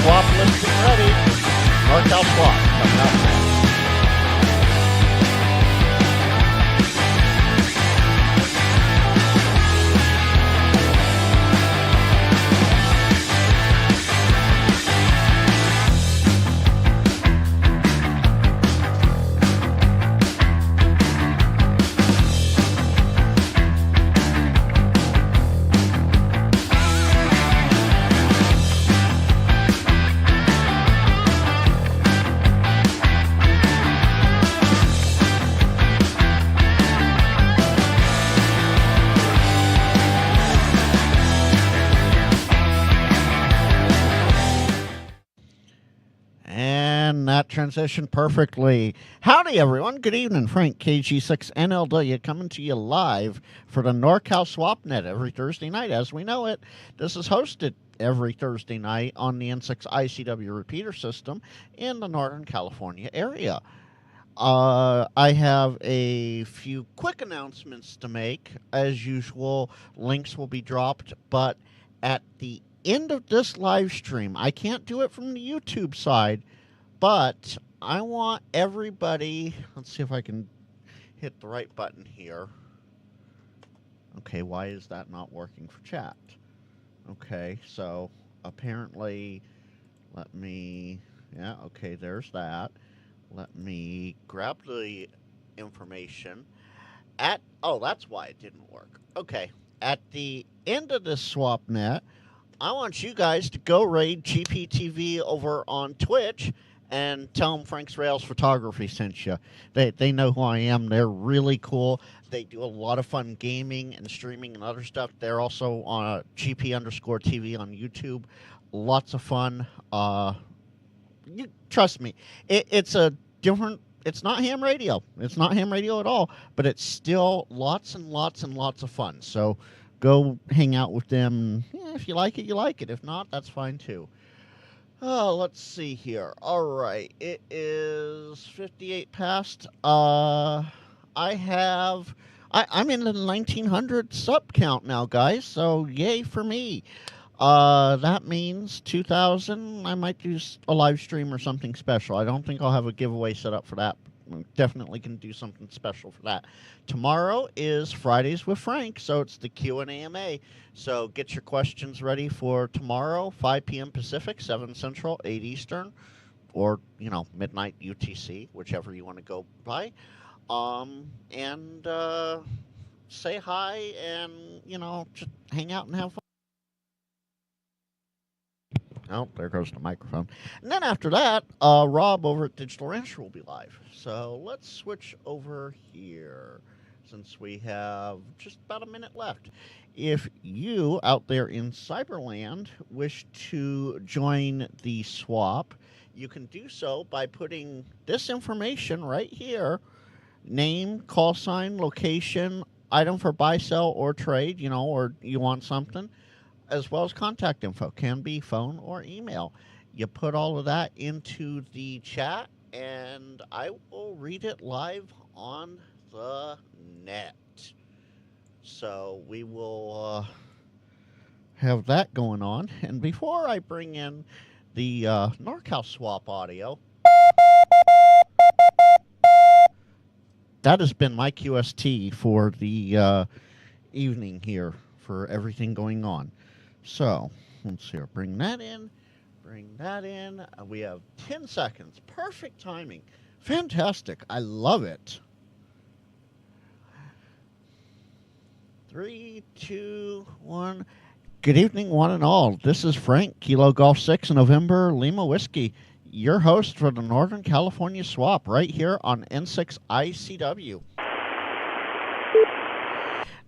Swap listing ready. NorCal Swap coming up next. And that transitioned perfectly. Howdy, everyone. Good evening. Frank, KG6NLW, coming to you live for the NorCal SwapNet every Thursday night as we know it. This is hosted every Thursday night on the N6ICW Repeater system in the Northern California area. I have a few quick announcements to make. As usual, links will be dropped, but at the end of this live stream, I can't do it from the YouTube side, but I want everybody, let's see if I can hit the right button here. Okay, why is that not working for chat? Okay, so apparently, okay, there's that. Let me grab the information. That's why it didn't work. Okay, at the end of this SwapNet, I want you guys to go raid GPTV over on Twitch and tell them Frank's Rails Photography sent you. They know who I am. They're really cool. They do a lot of fun gaming and streaming and other stuff. They're also on GP_TV on YouTube. Lots of fun. Trust me, it's a different. It's not ham radio. It's not ham radio at all. But it's still lots and lots and lots of fun. So go hang out with them. Yeah, if you like it, you like it. If not, that's fine too. Oh, let's see here. All right, it is 58 past. I'm in the 1900 sub count now, guys. So yay for me. That means 2000. I might do a live stream or something special. I don't think I'll have a giveaway set up for that. Definitely can do something special for that. Tomorrow is Fridays with Frank, so it's the Q&AMA. So get your questions ready for tomorrow, 5 p.m. Pacific, 7 Central, 8 Eastern, or, midnight UTC, whichever you want to go by. And say hi and, just hang out and have fun. Oh, there goes the microphone. And then after that, Rob over at Digital Rancher will be live. So let's switch over here since we have just about a minute left. If you out there in Cyberland wish to join the swap, you can do so by putting this information right here. Name, call sign, location, item for buy, sell, or trade, or you want something, as well as contact info. Can be phone or email. You put all of that into the chat, and I will read it live on the net. So we will have that going on. And before I bring in the NorCal Swap audio, that has been my QST for the evening here for everything going on. So, let's see, bring that in. We have 10 seconds. Perfect timing. Fantastic. I love it. 3, 2, 1. Good evening, one and all. This is Frank, Kilo Golf 6, November, Lima Whiskey, your host for the Northern California Swap right here on N6ICW.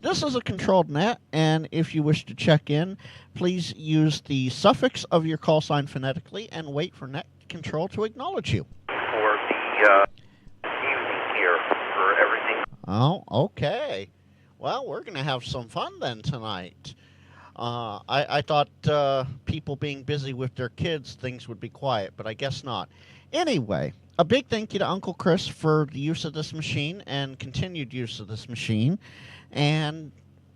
This is a controlled net, and if you wish to check in, please use the suffix of your call sign phonetically and wait for net control to acknowledge you. For the evening here for everything. Oh, okay. Well, we're going to have some fun then tonight. I thought people being busy with their kids, things would be quiet, but I guess not. Anyway, a big thank you to Uncle Chris for the use of this machine and continued use of this machine. And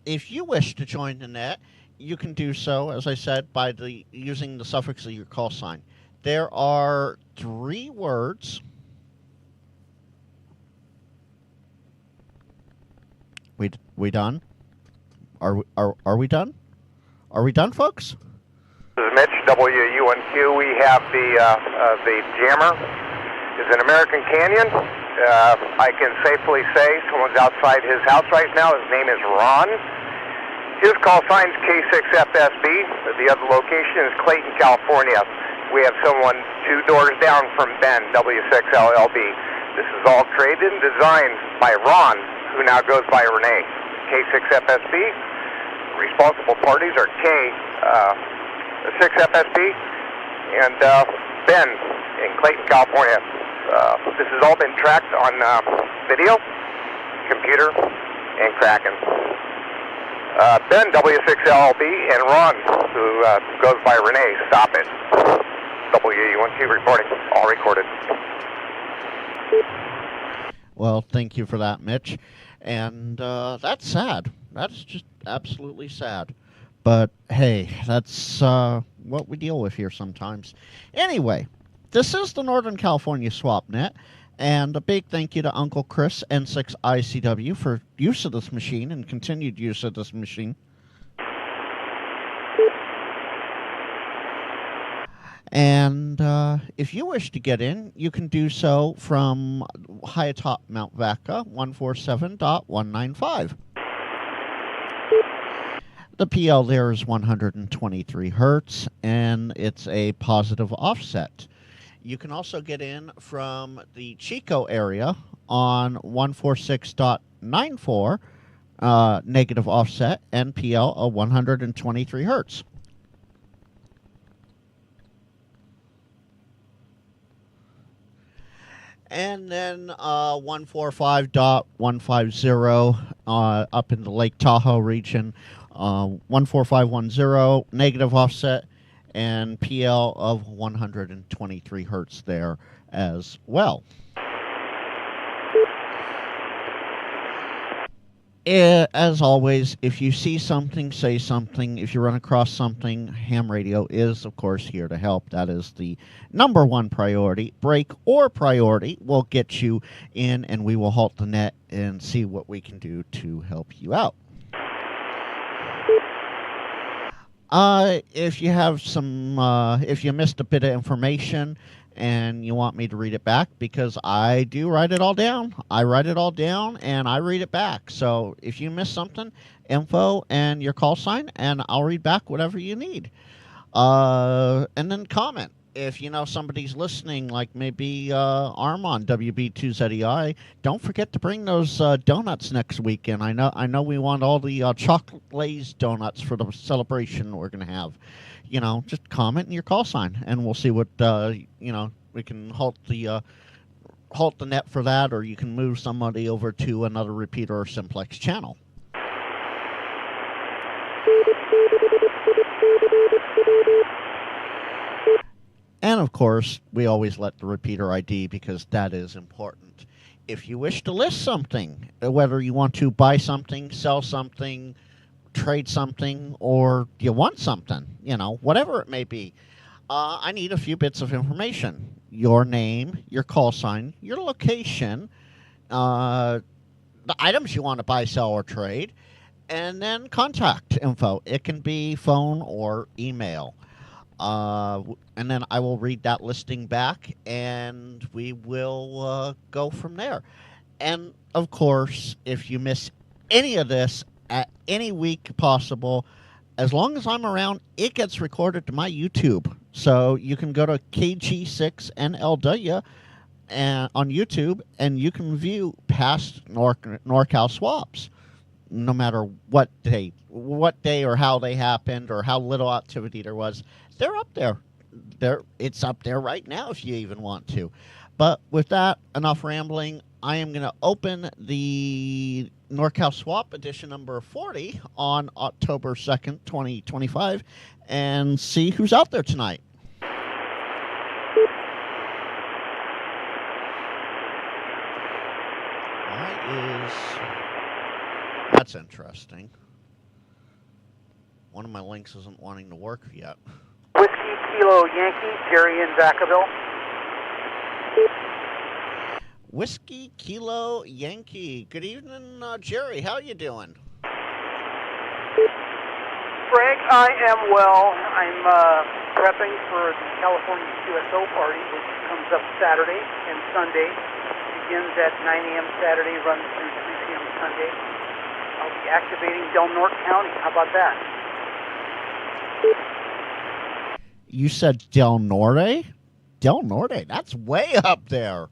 if you wish to join the net, you can do so, as I said, by using the suffix of your call sign. There are 3 words. We done? Are we done? Are we done, folks? This is Mitch, WUNQ. We have the jammer. It's an American Canyon. I can safely say someone's outside his house right now. His name is Ron. His call sign is K6FSB. The other location is Clayton, California. We have someone 2 doors down from Ben, W6LLB. This is all created and designed by Ron, who now goes by Renee. K6FSB. Responsible parties are K6FSB and Ben in Clayton, California. This has all been tracked on video, computer, and Kraken. Ben, W6LB, and Ron, who goes by Renee, stop it. WU1Q reporting, all recorded. Well, thank you for that, Mitch. And that's sad. That's just absolutely sad. But hey, that's what we deal with here sometimes. Anyway, this is the Northern California SwapNet, and a big thank you to Uncle Chris, N6ICW, for use of this machine and continued use of this machine. And if you wish to get in, you can do so from high atop Mount Vaca, 147.195. The PL there is 123 hertz, and it's a positive offset. You can also get in from the Chico area on 146.94, negative offset, and PL of 123 hertz. And then 145.150 up in the Lake Tahoe region, 14510, negative offset, and PL of 123 hertz there as well. As always, if you see something, say something. If you run across something, ham radio is, of course, here to help. That is the #1 priority. Break or priority will get you in, and we will halt the net and see what we can do to help you out. If you have if you missed a bit of information and you want me to read it back, because I do write it all down. I write it all down and I read it back. So if you miss something, info and your call sign, and I'll read back whatever you need. And then comment. If you know somebody's listening, like maybe Armand, WB2ZEI, don't forget to bring those donuts next weekend. I know we want all the chocolate glazed donuts for the celebration we're going to have. You know, just comment in your call sign, and we'll see what we can halt the net for that, or you can move somebody over to another repeater or simplex channel. And of course, we always let the repeater ID, because that is important. If you wish to list something, whether you want to buy something, sell something, trade something, or you want something, whatever it may be, I need a few bits of information. Your name, your call sign, your location, the items you want to buy, sell, or trade, and then contact info. It can be phone or email. And then I will read that listing back, and we will go from there. And, of course, if you miss any of this at any week possible, as long as I'm around, it gets recorded to my YouTube. So you can go to KG6NLW on YouTube, and you can view past NorCal swaps, no matter what day or how they happened or how little activity there was. They're up there. It's up there right now if you even want to. But with that, enough rambling. I am going to open the NorCal Swap edition number 40 on October 2nd, 2025, and see who's out there tonight. That's interesting. one of my links isn't wanting to work yet. Whiskey Kilo Yankee, Jerry in Vacaville. Whiskey Kilo Yankee. Good evening, Jerry. How you doing? Frank, I am well. I'm prepping for the California QSO party, which comes up Saturday and Sunday. Begins at 9 a.m. Saturday, runs through 3 p.m. Sunday. I'll be activating Del Norte County. How about that? You said Del Norte? Del Norte, that's way up there.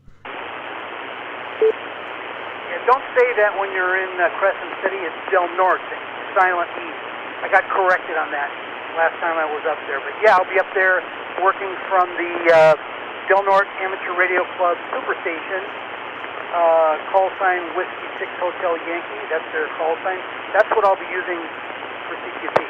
Yeah, don't say that when you're in Crescent City. It's Del Norte, silent E. I got corrected on that last time I was up there. But yeah, I'll be up there working from the Del Norte Amateur Radio Club Superstation. Call sign Whiskey 6 Hotel Yankee. That's their call sign. That's what I'll be using for CQP.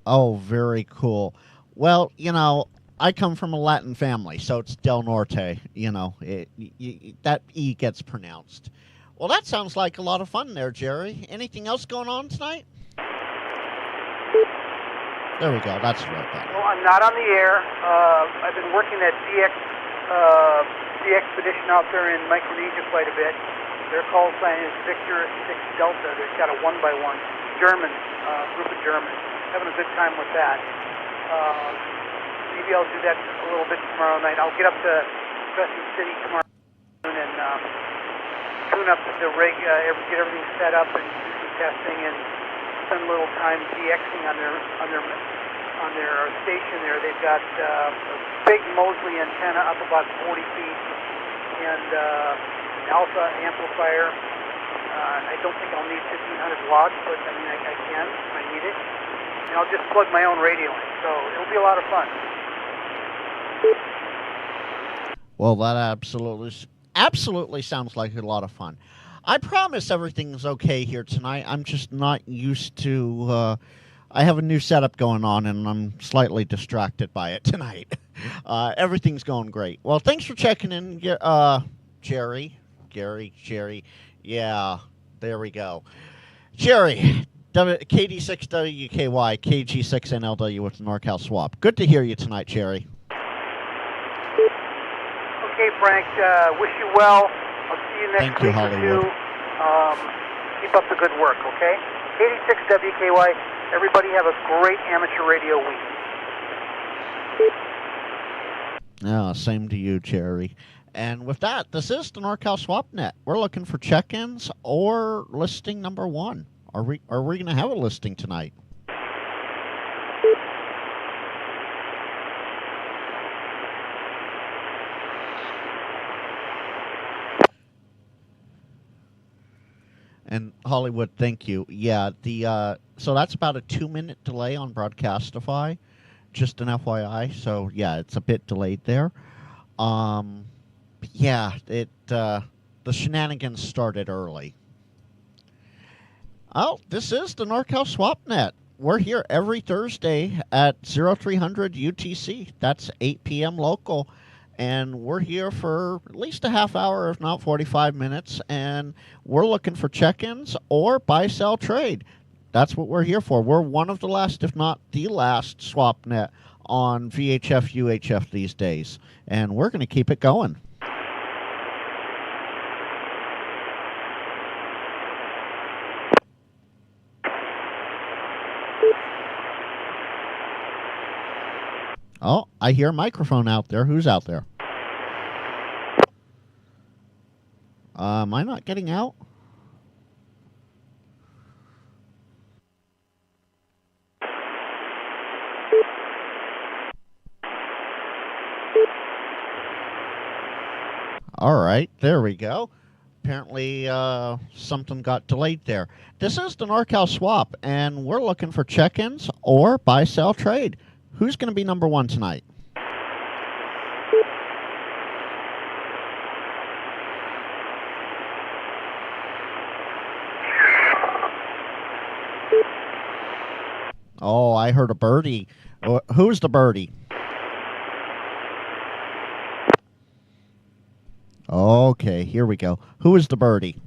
Oh, very cool. Well, you know, I come from a Latin family, so it's Del Norte. You know, that E gets pronounced. Well, that sounds like a lot of fun there, Jerry. Anything else going on tonight? There we go. That's right. Well, I'm not on the air. I've been working that the expedition out there in Micronesia quite a bit. Their call sign is Victor 6 Delta. They've got a 1x1 German group of Germans. Having a good time with that. Maybe I'll do that a little bit tomorrow night. I'll get up to Crescent City tomorrow afternoon and tune up the rig, get everything set up and do some testing and spend a little time DXing on their station there. They've got a big Mosley antenna up about 40 feet and alpha amplifier. I don't think I'll need 1500 watts, but I mean I can if I need it. And I'll just plug my own radio in, so it'll be a lot of fun. Well, that absolutely sounds like a lot of fun. I promise everything's okay here tonight. I'm just not used to... I have a new setup going on, and I'm slightly distracted by it tonight. Everything's going great. Well, thanks for checking in, Jerry. Yeah, there we go. Jerry, KD6WKY, KG6NLW with the NorCal Swap. Good to hear you tonight, Jerry. Okay, Frank, wish you well. I'll see you next week or two. Keep up the good work, okay? KD6WKY, everybody have a great amateur radio week. Yeah, same to you, Jerry. And with that, this is the NorCal SwapNet. We're looking for check-ins or listing number 1. Are we going to have a listing tonight? And Hollywood, thank you. Yeah, so that's about a 2-minute delay on Broadcastify, just an FYI. So yeah, it's a bit delayed there. Yeah, the shenanigans started early. Oh, this is the NorCal SwapNet. We're here every Thursday at 0300 UTC. That's 8 p.m. local. And we're here for at least a half hour, if not 45 minutes. And we're looking for check-ins or buy-sell trade. That's what we're here for. We're one of the last, if not the last, SwapNet on VHF, UHF these days. And we're going to keep it going. Oh, I hear a microphone out there. Who's out there? Am I not getting out? All right, there we go. Apparently something got delayed there. This is the NorCal Swap, and we're looking for check-ins or buy-sell trade. Who's going to be number 1 tonight? Oh, I heard a birdie. Who's the birdie? Okay, here we go. Who is the birdie?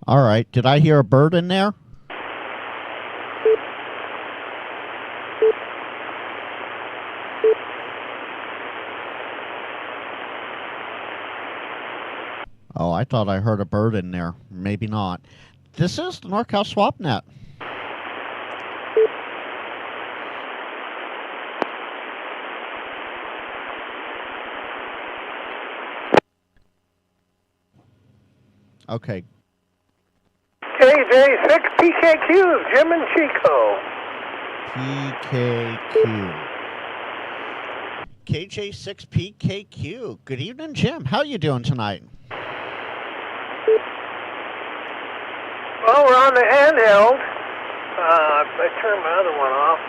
All right. Did I hear a bird in there? Oh, I thought I heard a bird in there. Maybe not. This is the NorCal SwapNet. Okay. KJ6PKQ, Jim and Chico. PKQ. KJ6PKQ. Good evening, Jim. How you doing tonight? Well, we're on the handheld. I turned my other one off.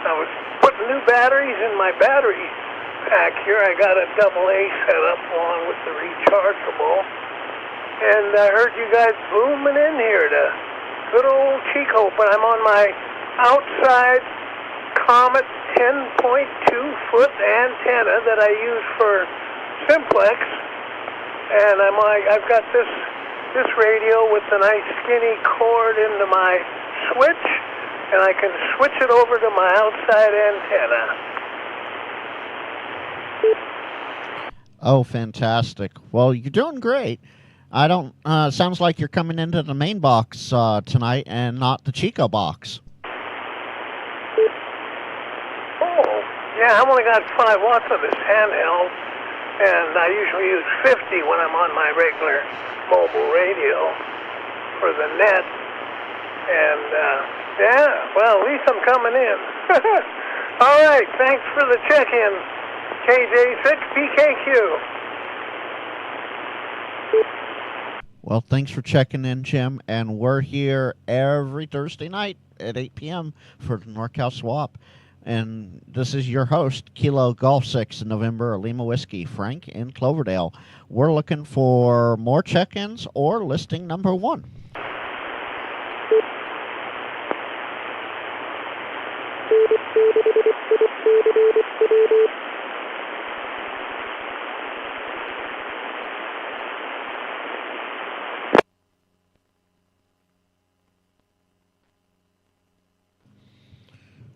I was putting new batteries in my battery pack here. I got a AA set up along with the rechargeable. And I heard you guys booming in here to good old Chico, but I'm on my outside Comet 10.2-foot antenna that I use for simplex. And I've got this radio with the nice skinny cord into my switch, and I can switch it over to my outside antenna. Oh, fantastic. Well, you're doing great. I don't, sounds like you're coming into the main box tonight and not the Chico box. Oh, yeah, I've only got 5 watts of this handheld, and I usually use 50 when I'm on my regular mobile radio for the net. And, yeah, well, at least I'm coming in. All right, thanks for the check-in, KJ6PKQ. Well, thanks for checking in, Jim. And we're here every Thursday night at 8 p.m. for the NorCal Swap. And this is your host, Kilo Golf 6 in November, Lima Whiskey, Frank in Cloverdale. We're looking for more check-ins or listing number 1.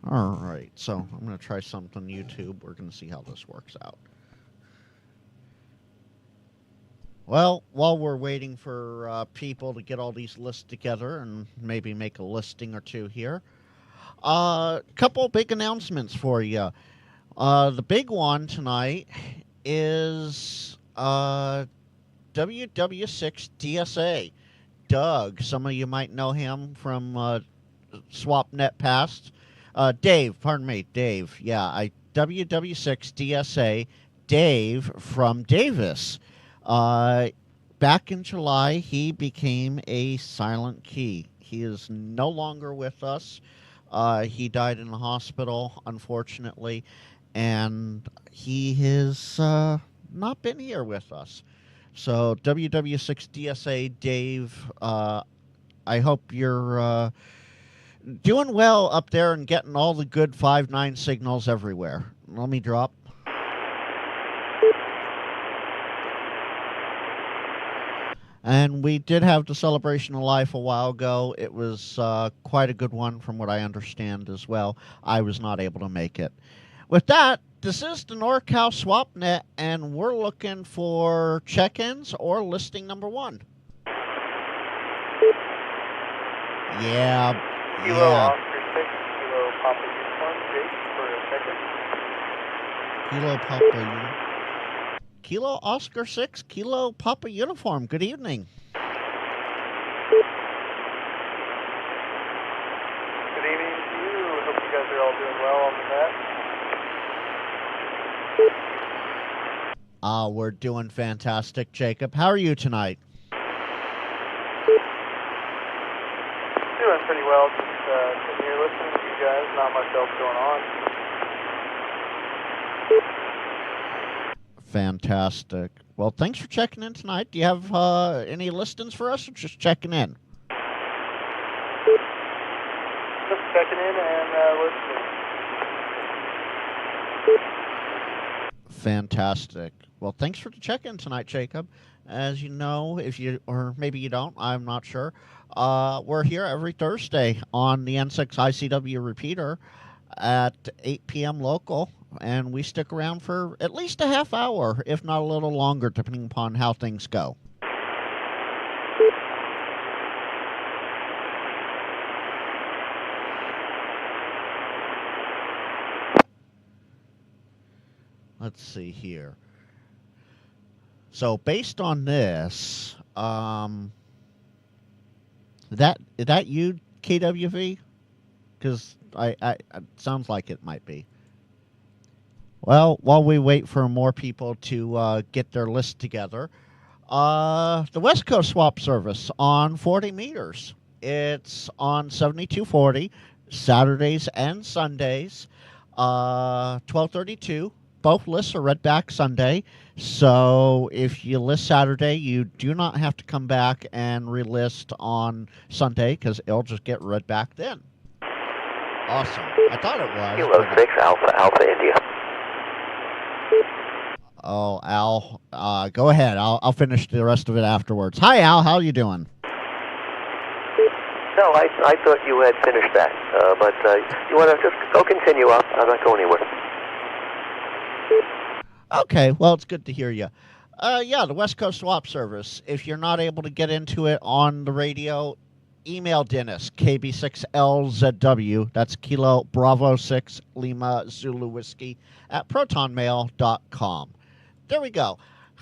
All right, so I'm going to try something on YouTube. We're going to see how this works out. Well, while we're waiting for people to get all these lists together and maybe make a listing or two here, a couple big announcements for you. The big one tonight is WW6 DSA. Doug, some of you might know him from SwapNet Past. Dave, yeah, WW6 DSA, Dave from Davis. Back in July, he became a silent key. He is no longer with us. He died in the hospital, unfortunately, and he has not been here with us. So, WW6 DSA, Dave, I hope you're doing well up there and getting all the good 5.9 signals everywhere. Let me drop. And we did have the Celebration of Life a while ago. It was quite a good one from what I understand as well. I was not able to make it. With that, this is the NorCal SwapNet, and we're looking for check-ins or listing number 1. Yeah. Kilo Oscar 6, Kilo Papa Uniform, Jake for a second. Kilo Papa Kilo Oscar 6, Kilo Papa Uniform. Good evening. Good evening to you. Hope you guys are all doing well on the net. We're doing fantastic, Jacob. How are you tonight? Doing pretty well. Just sitting here listening to you guys. Not much else going on. Fantastic. Well, thanks for checking in tonight. Do you have any listings for us or just checking in? Just checking in and listening. Fantastic. Well, thanks for the check-in tonight, Jacob. As you know, if you, or maybe you don't, I'm not sure. We're here every Thursday on the N6ICW Repeater at 8 p.m. local, and we stick around for at least a half hour, if not a little longer, depending upon how things go. Let's see here. So based on this, that you, KWV? Because it sounds like it might be. Well, while we wait for more people to get their list together, the West Coast swap service on 40 meters. It's on 7240 Saturdays and Sundays, 1232. Both lists are read back Sunday, so if you list Saturday, you do not have to come back and relist on Sunday because it'll just get read back then. Awesome. I thought it was. Kilo 6 Alpha India. Oh, Al, go ahead. I'll finish the rest of it afterwards. Hi, Al. How are you doing? No, I thought you had finished that, but you want to just go continue. I'm not going anywhere. Okay, well, it's good to hear you. Yeah, the West Coast Swap Service. If you're not able to get into it on the radio, email Dennis, KB6LZW, that's Kilo Bravo 6 Lima Zulu Whiskey, at protonmail.com. There we go.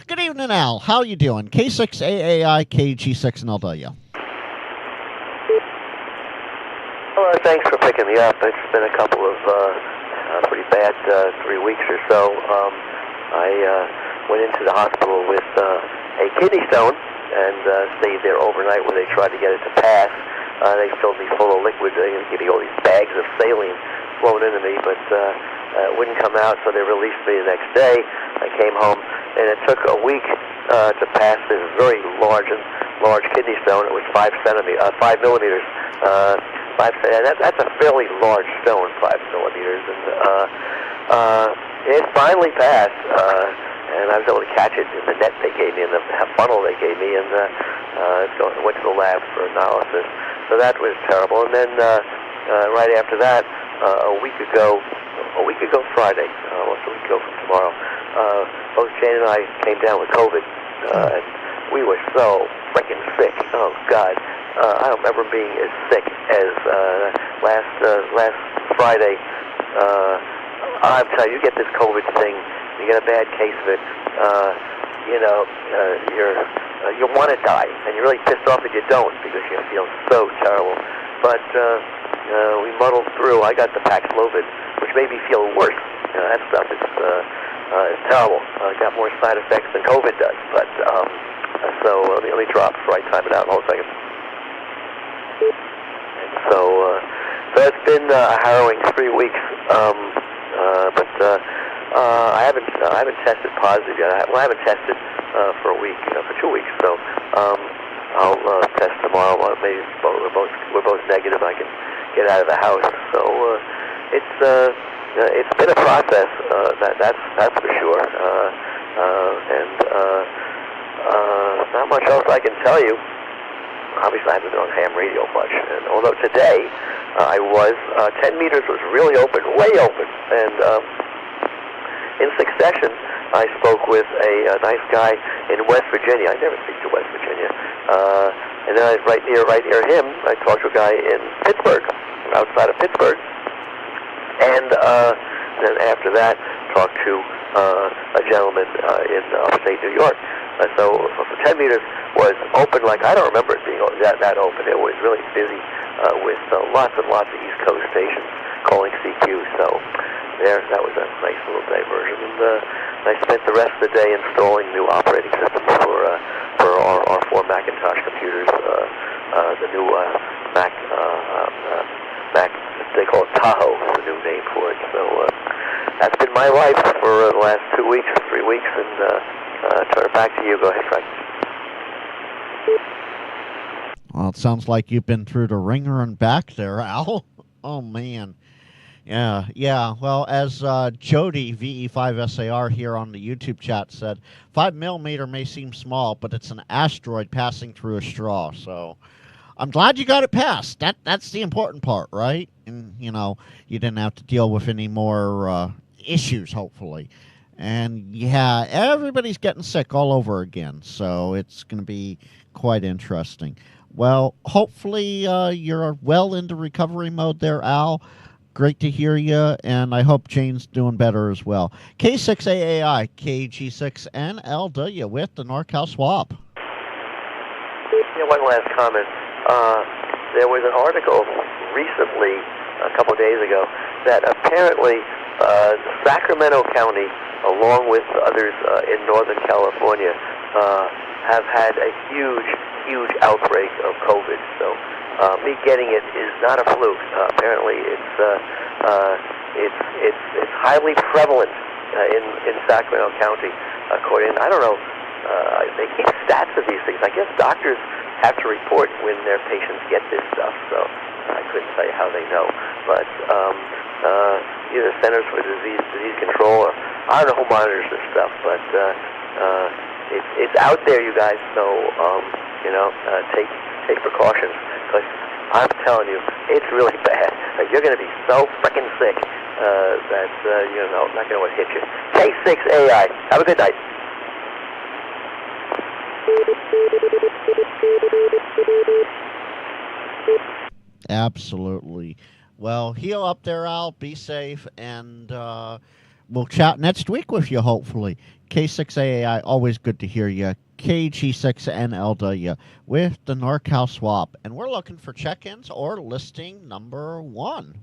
Good evening, Al. How are you doing? K6AAI, KG6NLW. Well, thanks for picking me up. It's been a couple of pretty bad 3 weeks or so. I went into the hospital with a kidney stone and stayed there overnight where they tried to get it to pass. They filled me full of liquid. They gave me all these bags of saline flowing into me, but it wouldn't come out, so they released me the next day. I came home, and it took a week to pass this very large kidney stone. It was 5 millimeters. That's a fairly large stone, 5 millimeters, and it finally passed. And I was able to catch it in the net they gave me, in the funnel they gave me, and went to the lab for analysis. So that was terrible. And then right after that, a week ago Friday, almost a week ago from tomorrow, both Jane and I came down with COVID, and we were so freaking sick. Oh God, I don't remember being as sick as last Friday. I'm telling you, you get this COVID thing. You get a bad case of it, you want to die, and you're really pissed off that you don't because you feel so terrible. But we muddled through. I got the Paxlovid, which made me feel worse. That stuff is terrible. Got more side effects than COVID does. But so let me drop before I time it out. Hold a second. So it's been a harrowing 3 weeks. But I haven't tested positive yet. I haven't tested for a week, for 2 weeks. So I'll test tomorrow. Maybe we're both negative. I can get out of the house. So it's been a process. That's for sure. And not much else I can tell you. Obviously, I haven't been on ham radio much. And although today I was 10 meters was really open, way open, and in succession, I spoke with a nice guy in West Virginia. I never speak to West Virginia. And then right near him, I talked to a guy in Pittsburgh, outside of Pittsburgh. And then after that, talked to a gentleman in upstate New York. So for 10 meters was open like I don't remember it being that open. It was really busy with lots and lots of East Coast stations calling CQ. So that was a nice little diversion. And I spent the rest of the day installing new operating systems for our 4 Macintosh computers. The new Mac, they call it Tahoe, is the new name for it. So that's been my life for the last 2 weeks, 3 weeks, and turn it back to you. Go ahead, Frank. Well, it sounds like you've been through the ringer and back there, Al. Oh, man. Yeah. Well, as Jody VE5SAR here on the YouTube chat said, 5 millimeter may seem small, but it's an asteroid passing through a straw. So I'm glad you got it passed. That's the important part, right? And you didn't have to deal with any more issues, hopefully. And yeah, everybody's getting sick all over again, so it's going to be quite interesting. Well, hopefully you're well into recovery mode there, Al. Great to hear you, and I hope Jane's doing better as well. K6AAI, KG6NLW with the NorCal swap. Yeah, one last comment. There was an article recently, a couple of days ago, that apparently Sacramento County, along with others in Northern California, have had a huge outbreak of COVID. So me getting it is not a fluke. Apparently, it's highly prevalent in Sacramento County. According, I don't know, they keep stats of these things. I guess doctors have to report when their patients get this stuff. So I couldn't tell you how they know, but either Centers for Disease Control, or I don't know who monitors this stuff, but it's out there, you guys. So take precautions, because I'm telling you, it's really bad. You're going to be so freaking sick that not going to hit you. K6AI. Have a good night. Absolutely. Well, heal up there, Al. Be safe, and we'll chat next week with you, hopefully. K6AAI, always good to hear you. KG6NLW with the NorCal swap. And we're looking for check-ins or listing number 1.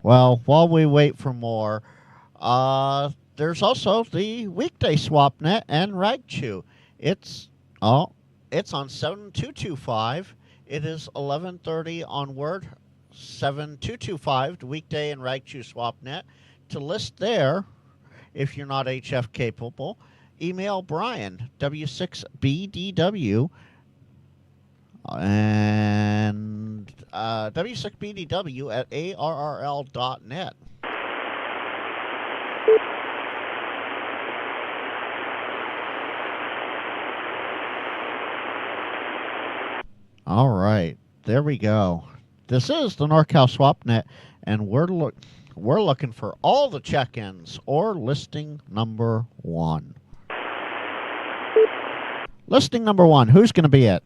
Well, while we wait for more, there's also the weekday SwapNet and RagChew. It's on 7225. It is 11:30 onward. 7225, the weekday and RagChew SwapNet. To list there, if you're not HF capable, email Brian W6BDW and W6BDW at ARRL.net. All right, there we go. This is the NorCal SwapNet, and we're looking for all the check-ins or listing number 1. Listing number 1, who's going to be it?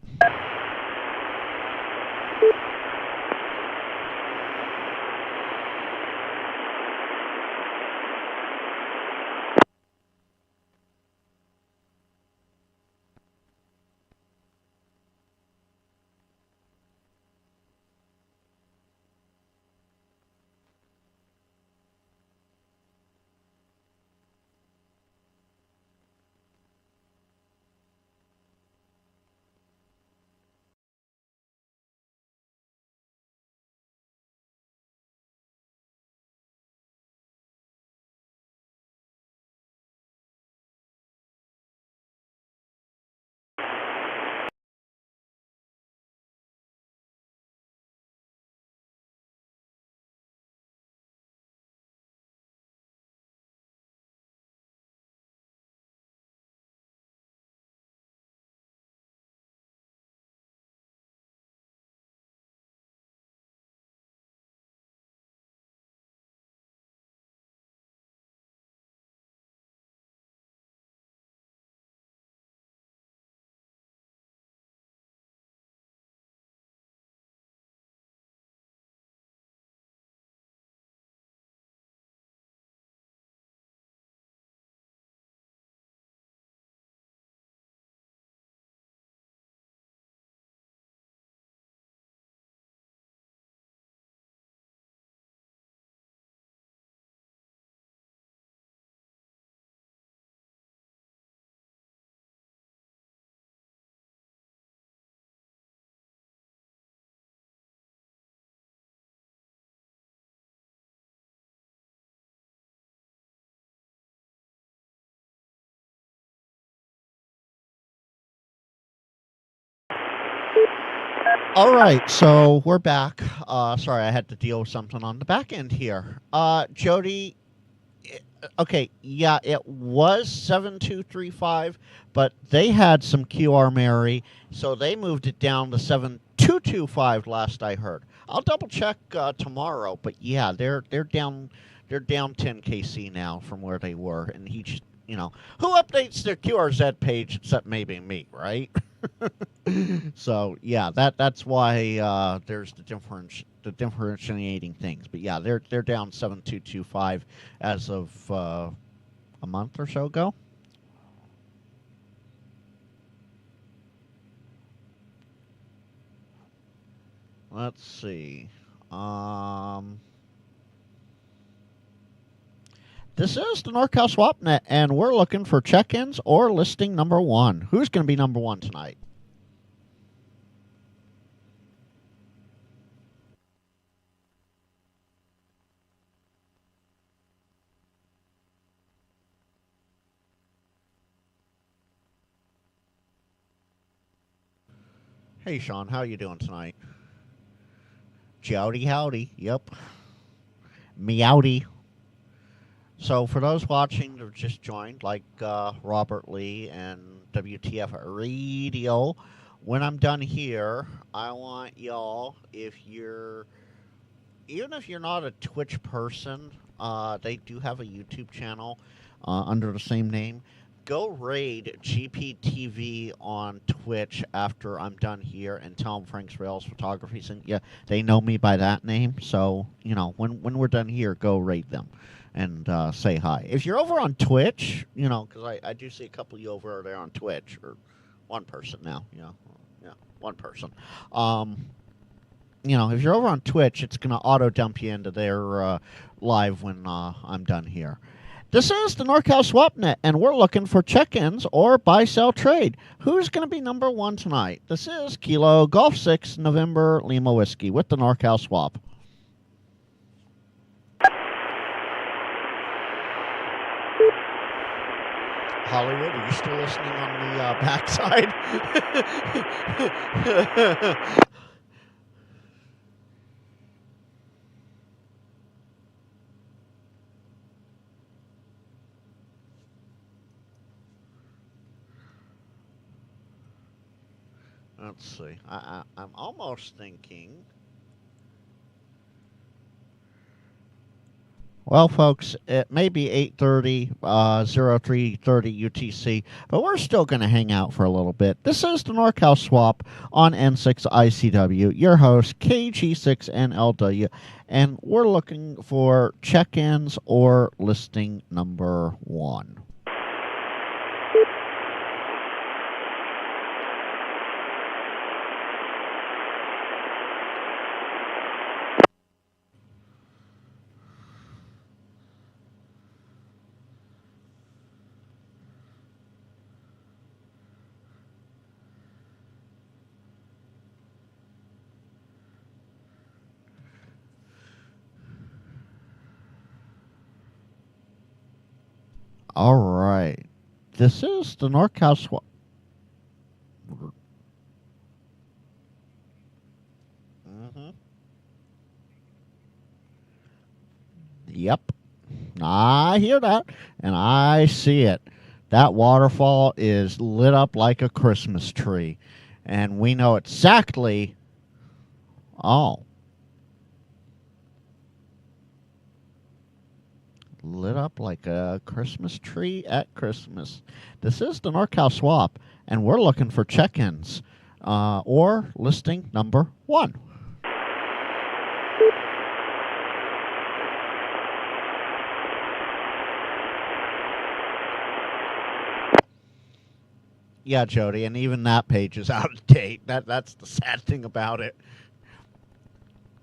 All right, so we're back. Sorry, I had to deal with something on the back end here. Jody, okay, yeah, it was 7235, but they had some QR Mary, so they moved it down to 7225 last I heard. I'll double check tomorrow, but yeah, they're down 10 KC now from where they were, and he just, who updates their QRZ page except maybe me, right? So yeah, that's why there's the differentiating things. But yeah, they're down 7225 as of a month or so ago. Let's see. This is the NorCal SwapNet, and we're looking for check-ins or listing number 1. Who's going to be number 1 tonight? Hey, Sean, how you doing tonight? Jowdy howdy. Yep. Meowdy. So for those watching that have just joined, like Robert Lee and WTF Radio, when I'm done here, I want y'all, even if you're not a Twitch person, they do have a YouTube channel under the same name. Go raid GPTV on Twitch after I'm done here and tell them Frank's Rails Photography sent you. They know me by that name, so, when we're done here, go raid them and say hi. If you're over on Twitch, because I do see a couple of you over there on Twitch, or one person now, one person. If you're over on Twitch, it's going to auto-dump you into their live when I'm done here. This is the NorCal SwapNet, and we're looking for check-ins or buy-sell trade. Who's going to be number 1 tonight? This is Kilo Golf 6 November Lima Whiskey with the NorCal Swap. Hollywood, are you still listening on the backside? Let's see. I'm almost thinking. Well, folks, it may be 8:30, 0330 UTC, but we're still going to hang out for a little bit. This is the NorCal Swap on N6ICW, your host, KG6NLW, and we're looking for check-ins or listing number 1. All right. This is the NorCal Swap. Yep. I hear that, and I see it. That waterfall is lit up like a Christmas tree, and we know exactly. Oh. Lit up like a Christmas tree at Christmas. This is the NorCal Swap, and we're looking for check-ins or listing number 1. Yeah, Jody, and even that page is out of date. That's the sad thing about it.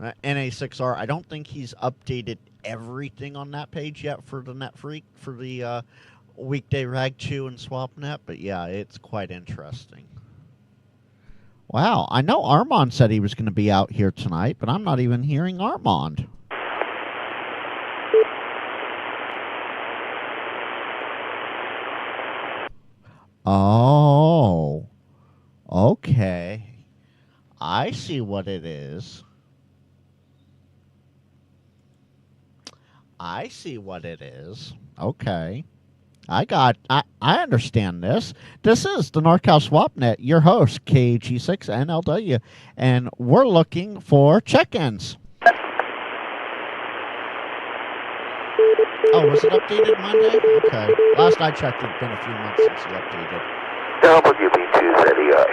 NA6R, I don't think he's updated everything on that page yet for the NetFreak, for the weekday Rag 2 and SwapNet, but yeah, it's quite interesting. Wow, I know Armand said he was going to be out here tonight, but I'm not even hearing Armand. Oh, okay. I see what it is. I see what it is. Okay. I understand this. This is the NorCal SwapNet, your host, KG6NLW, and we're looking for check-ins. Oh, was it updated Monday? Okay. Last I checked, it'd been a few months since you updated. WB2ZEI.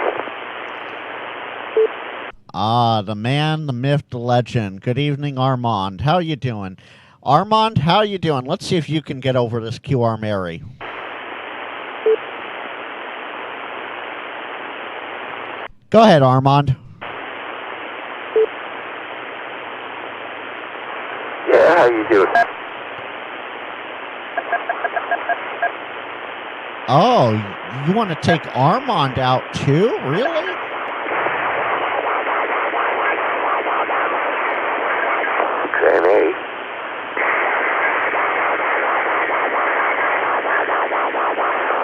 Ah, the man, the myth, the legend. Good evening, Armand. How you doing? Armand, how you doing? Let's see if you can get over this QR Mary. Go ahead, Armand. Yeah, how you doing? Oh, you want to take Armand out too? Really? NA.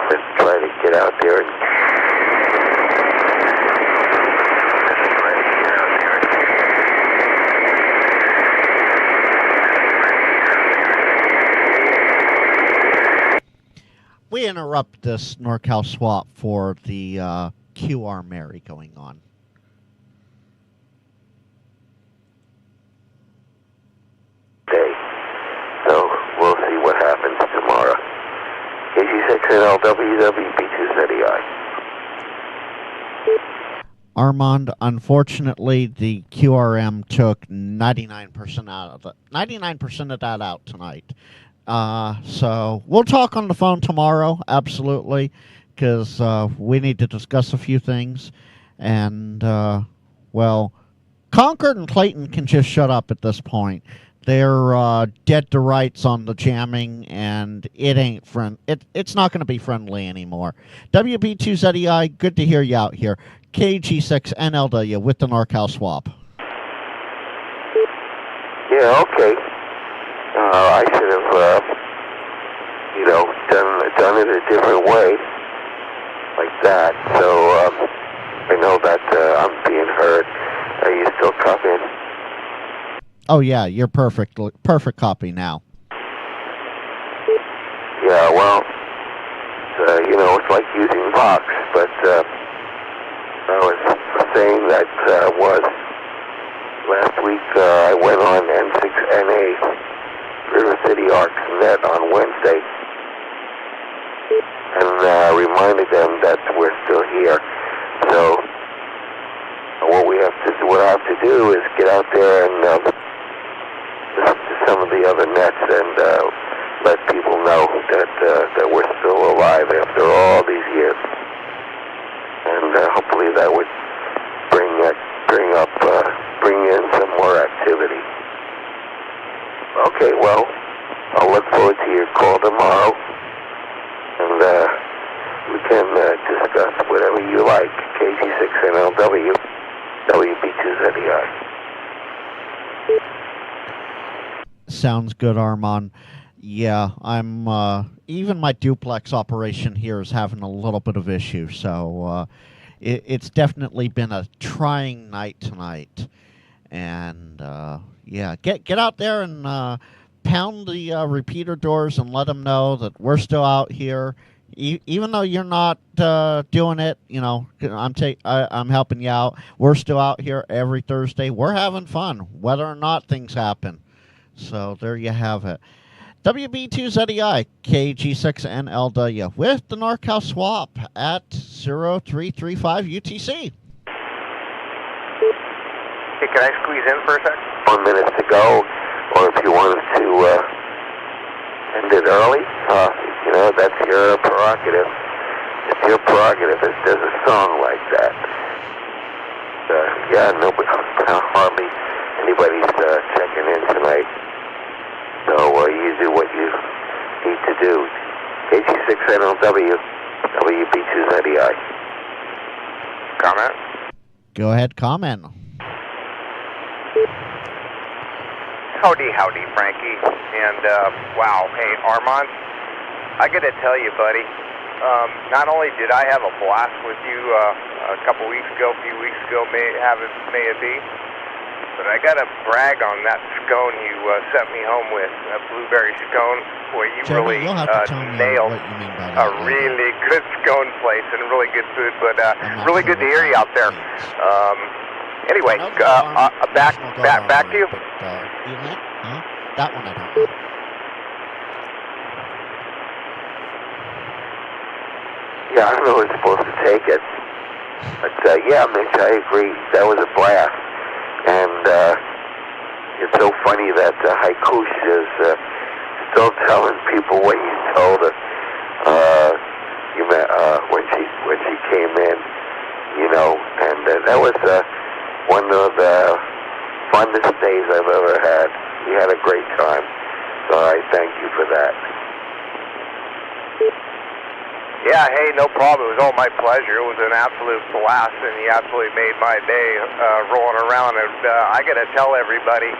Let's try to get out there and we interrupt this NorCal swap for the QR Mary going on. day. So we'll see what happens tomorrow. KG6NLWWB2ZEI. Armand, unfortunately, the QRM took 99% of that out tonight. So we'll talk on the phone tomorrow, absolutely, because we need to discuss a few things. And, well, Concord and Clayton can just shut up at this point. They're dead to rights on the jamming, and it ain't it's not going to be friendly anymore. WB2ZEI, good to hear you out here. KG6NLW with the NorCal swap. Yeah, okay. I should have, done it a different way, like that. So I know that I'm being heard. Are you still copying? Oh yeah, you're perfect copy now. Yeah, well, it's like using Vox, but I was saying that was last week I went on N6NA River City ArcNet on Wednesday and reminded them that we're still here. So what I have to do is get out there and listen to some of the other nets and let people know that we're still alive after all these years. And hopefully that would bring in some more activity. Okay, well, I'll look forward to your call tomorrow, and we can discuss whatever you like. KG6NLW, WB2ZEI. Sounds good, Armand. Yeah, I'm even my duplex operation here is having a little bit of issue, so it's definitely been a trying night tonight. And yeah, get out there and pound the repeater doors and let them know that we're still out here. Even though you're not doing it, I'm helping you out. We're still out here every Thursday. We're having fun, whether or not things happen. So there you have it. WB2ZEI, KG6NLW, with the NorCal swap at 0335 UTC. Hey, can I squeeze in for a sec? 1 minute to go, or if you wanted to end it early, that's your prerogative. It's your prerogative if there's a song like that. Hardly anybody's checking in tonight. So you do what you need to do. KG6NLW, WB2ZEI. Comment? Go ahead, comment. Howdy, Frankie. And, wow, hey, Armand, I gotta tell you, buddy, Not only did I have a blast with you a couple weeks ago, a few weeks ago, may it be, but I got to brag on that scone you sent me home with, a blueberry scone. Boy, you Jeremy, really you'll have to tell me nailed what you mean by a that later. really good scone place and really good food, but I'm not really sure good to what hear you that out there. means. Anyway, I know the back National Guard to you. Armory, but Elite? Huh? That one I don't know. Yeah, I don't know who's supposed to take it. But, yeah, Mitch, I agree. That was a blast. And it's so funny that Haikush is still telling people what you told her when she came in, you know. And that was one of the funnest days I've ever had. We had a great time. So I thank you for that. Yeah, hey, no problem. It was all my pleasure. It was an absolute blast, and you absolutely made my day rolling around. And I got to tell everybody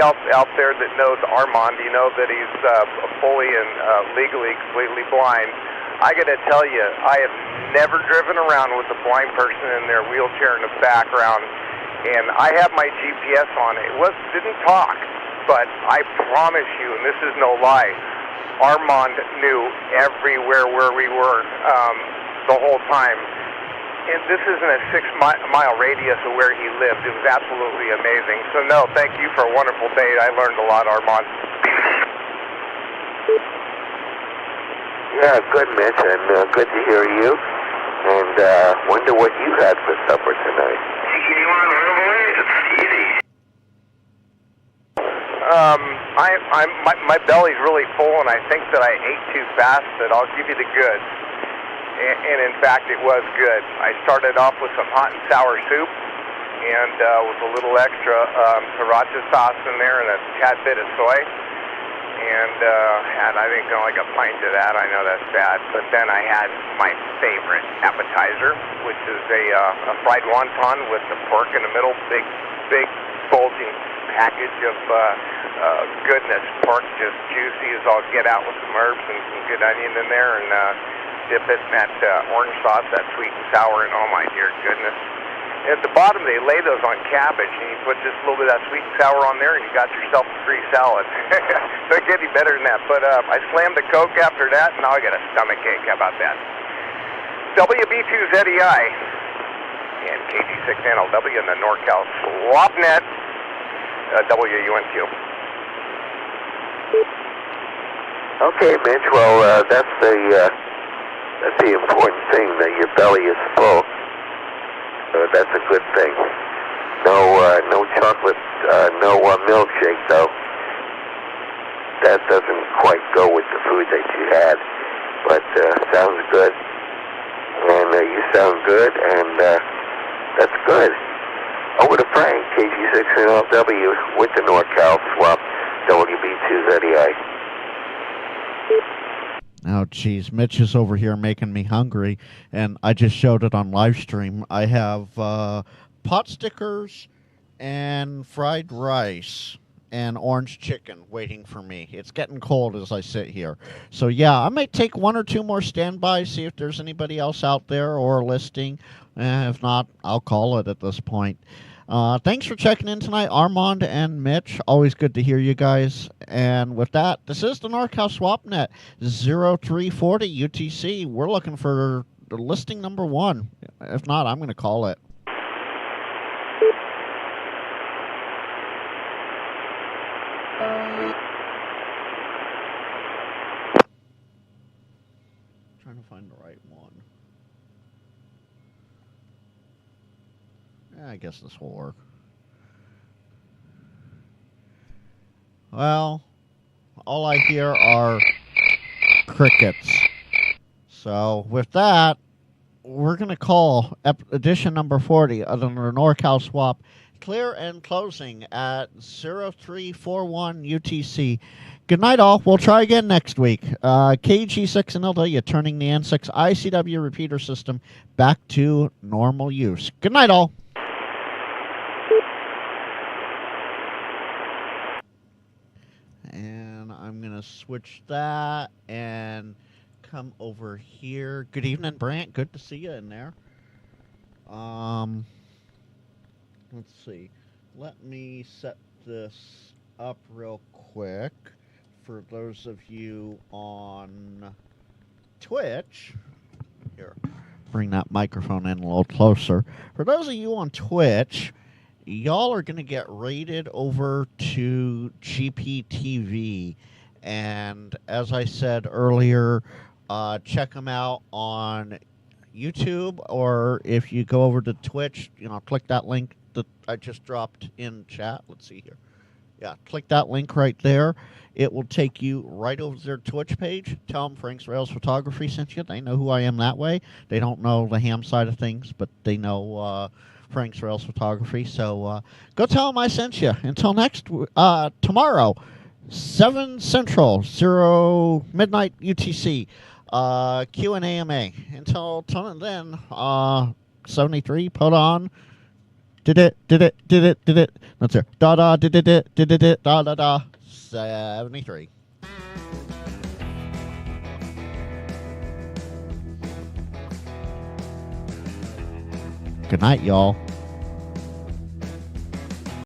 out there that knows Armand, you know that he's fully and legally completely blind. I got to tell you, I have never driven around with a blind person in their wheelchair in the background, and I have my GPS on. It didn't talk, but I promise you, and this is no lie, Armand knew everywhere where we were the whole time. And this isn't a 6-mile radius of where he lived. It was absolutely amazing. So, no, thank you for a wonderful day. I learned a lot, Armand. Yeah, good, Mitch, and good to hear you. And wonder what you had for supper tonight. You want to it's easy. My belly's really full, and I think that I ate too fast, but I'll give you the goods. And in fact, it was good. I started off with some hot and sour soup, and with a little extra sriracha sauce in there and a tad bit of soy. And had, I think, like a pint of that. I know that's bad. But then I had my favorite appetizer, which is a fried wonton with the pork in the middle, big bulging package of goodness. Pork just juicy as all get out with some herbs and some good onion in there, and dip it in that orange sauce, that sweet and sour, and oh my dear goodness. At the bottom, they lay those on cabbage, and you put just a little bit of that sweet and sour on there, and you got yourself a free salad. Don't get any better than that. But I slammed the Coke after that, and now I got a stomach ache. How about that? WB2ZEI and KG6NLW in the NorCal SwapNet, WUNQ. Okay, Mitch. Well, that's the important thing, that your belly is full. That's a good thing. No chocolate, no milkshake, though. That doesn't quite go with the food that you had, but sounds good. And you sound good, and that's good. Over to Frank, KG6NLW with the NorCal Swap, WB2ZEI. Oh, geez. Mitch is over here making me hungry, and I just showed it on live stream. I have pot stickers and fried rice and orange chicken waiting for me. It's getting cold as I sit here. So, yeah, I might take one or two more standbys, see if there's anybody else out there or a listing. If not, I'll call it at this point. Thanks for checking in tonight, Armand and Mitch. Always good to hear you guys. And with that, this is the NorCal SwapNet 0340 UTC. We're looking for listing number 1. If not, I'm going to call it. Trying to find the right one. I guess this will work. Well, all I hear are crickets. So with that, we're going to call edition number 40 of the NorCal Swap clear and closing at 0341 UTC. Good night, all. We'll try again next week. KG6NLW turning the N6ICW repeater system back to normal use. Good night, all. And I'm going to switch that and come over here. Good evening, Brant. Good to see you in there. Let's see. Let me set this up real quick for those of you on Twitch. Here, bring that microphone in a little closer. For those of you on Twitch, y'all are going to get rated over to GPTV. And as I said earlier, check them out on YouTube, or if you go over to Twitch, click that link that I just dropped in chat. Let's see here. Yeah, click that link right there. It will take you right over to their Twitch page. Tell them Frank's Rails Photography sent you. They know who I am that way. They don't know the ham side of things, but they know Frank's Rails Photography. So go tell them I sent you. Until tomorrow, 7 Central, 0 midnight UTC. Q and AMA. Until then, 73, put on. Did it. That's there. Did it. 73. Good night, y'all.